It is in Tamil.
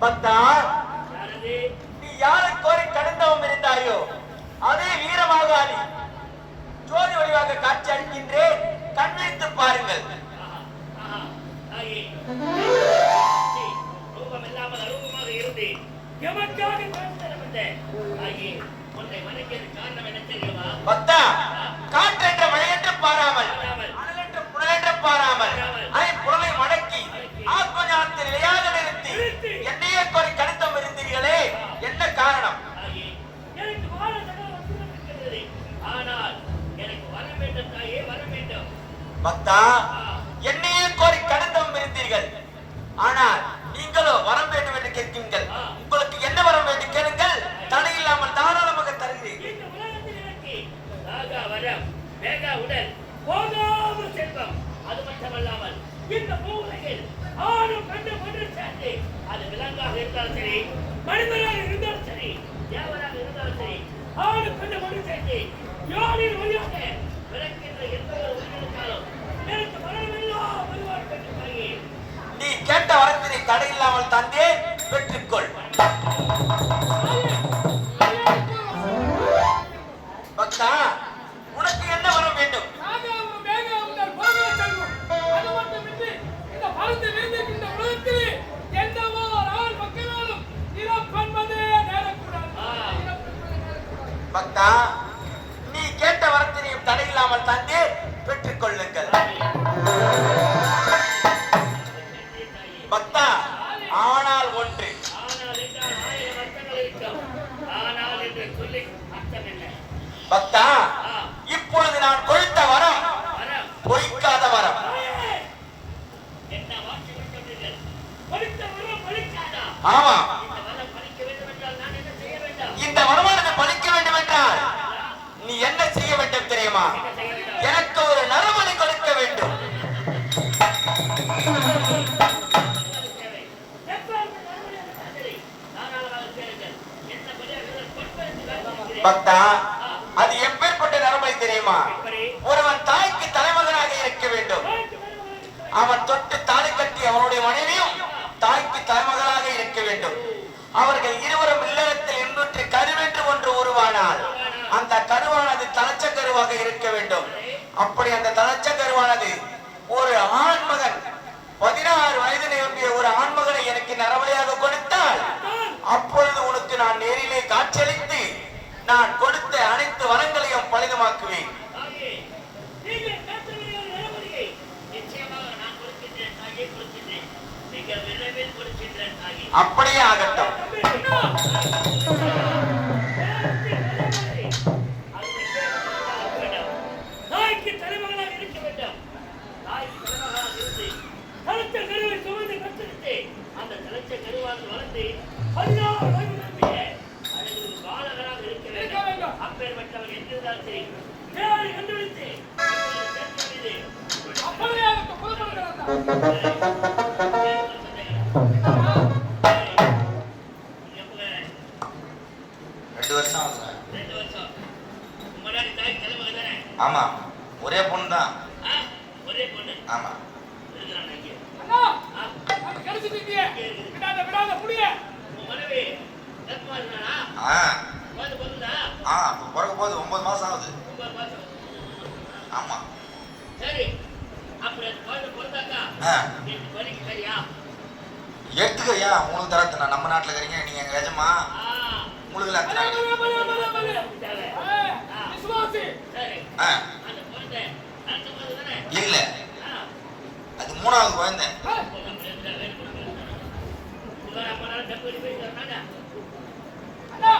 பக்தா, நீ யாரை கோரி கடந்தவம் இருந்தாயோ அதே வீரமாகாளி ஜோதி வடிவாக காட்சி அளிக்கின்றேன், கண்விழித்து பாருங்கள். பக்தா, காற்றென்ற மழையென்று பாராமல், அனலென்ற புனலென்று பாராமல், அதை புனலை மடக்கி ஆத்ம ஞானத்தை நிலையாக நிறுத்தி என்னையே கோரி கடந்தம் இருந்தீர்களே, என்ன காரணம்? பக்தா, என்னையே கோரி கடந்தம் இருந்தீர்கள், ஆனால் நீங்களோ வரம் வேண்டும் என்று கேட்கிறீர்கள். உங்களுக்கு என்ன வரம் வேண்டும் கேளுங்கள், தடையில்லாமல் தாராளமாக தருகிறேன். அது மட்டுமல்லாமல் இந்த பூவுலகில் ஆணும் கண்டு ஒன்று சேர்ந்து அது விலங்காக இருந்தாலும் சரி, மனிதராக இருந்தாலும் சரி, தேவராக இருந்தாலும் சரி, ஆணும் கண்டு ஒன்று சேர்ந்து யாரின் வழியாக பிறக்கின்ற எந்த ஒரு உயிரினத்தாலும் எனக்கு வரமெல்லாம் வருவார் பெற்றுப்பாயே. நீ கேட்ட வரத்தினை தடையில்லாமல் தந்தே, பெற்றுக்கொள். பக்தா, உனக்கு என்ன வரம் வேண்டும்? பக்தா, நீ கேட்ட வரத்தினையும் தடையில்லாமல் தந்தே, பெற்றுக் கொள்ளுங்கள். பக்தா, ஆனால் ஒன்று. பக்தா, இப்பொழுது நான் கொடுத்த வரம் பொய்க்காத வரம். ஆமா, இந்த வரமானது பலிக்க வேண்டும் என்றால் நீ என்ன செய்ய வேண்டும் தெரியுமா? எனக்கு ஒரு நரபலி கொடுக்க வேண்டும். பக்தா, அது எப்பேற்பட்ட நரபலி தெரியுமா? ஒருவன் தாய்க்கு தலைமகனாக இருக்க வேண்டும். அவன் தொட்டு தாலி கட்டி அவனுடைய மனைவியும் தாய்க்கு தலைமகனாக இருக்க வேண்டும். அவர்கள் இருவரும் இல்லறத்தில் இன்புற்று கருவென்று ஒன்று உருவானால் அந்த கருவானது தலச்ச கருவாக இருக்க வேண்டும். அப்படி அந்த தலச்ச கருவானது ஒரு ஆண்மகன் 16 வயது நிரம்பிய ஒரு ஆண்மகனை எனக்கு நரபலியாக கொடுத்தால் அப்பொழுது உனக்கு நான் நேரிலே காட்சியளித்து நான் கொடுத்த அனைத்து வரங்களையும் பலிதமாக்குவேன். அப்படியே ஆகட்டும். தாய்க்கு தலைமகனாக இருக்க வேண்டும். தாய்க்கு தலைமகனாக இருந்து தலைச்ச கருவை சுமந்து கற்றெடுத்து அந்த தலைச்ச கருவாக வளர்ந்து 16 வயது நிரம்பிய அழகு பாலகராக இருக்க வேண்டும். அப்பேற்பட்டவர் எங்கிருந்தாலும் சரி தேடி கண்டுபிடித்து அப்படியே ஆமா, ஒரே பொண்ணு தான். ஒரே பொண்ணு. ஆமா. அண்ணா, அது கடிச்சிட்டீங்க. விடாத புடிய. உங்க மனைவி தத்மானா? வந்து போகுதா? பிறக்க போகுது. 9 மாசம் ஆகுது. 9 மாசம். ஆமா. சரி. அப்படி குழந்தை பிறந்தாக்கா நீ வலிக்கு சரியா? எடுத்துக்கறியா? உங்களுக்கு தரத்துனா நம்ம நாட்டுல இருக்கீங்க, நீங்க எங்க எஜமா. உங்களுக்கு இல்ல, அது 3வது குழந்தை. அண்ணா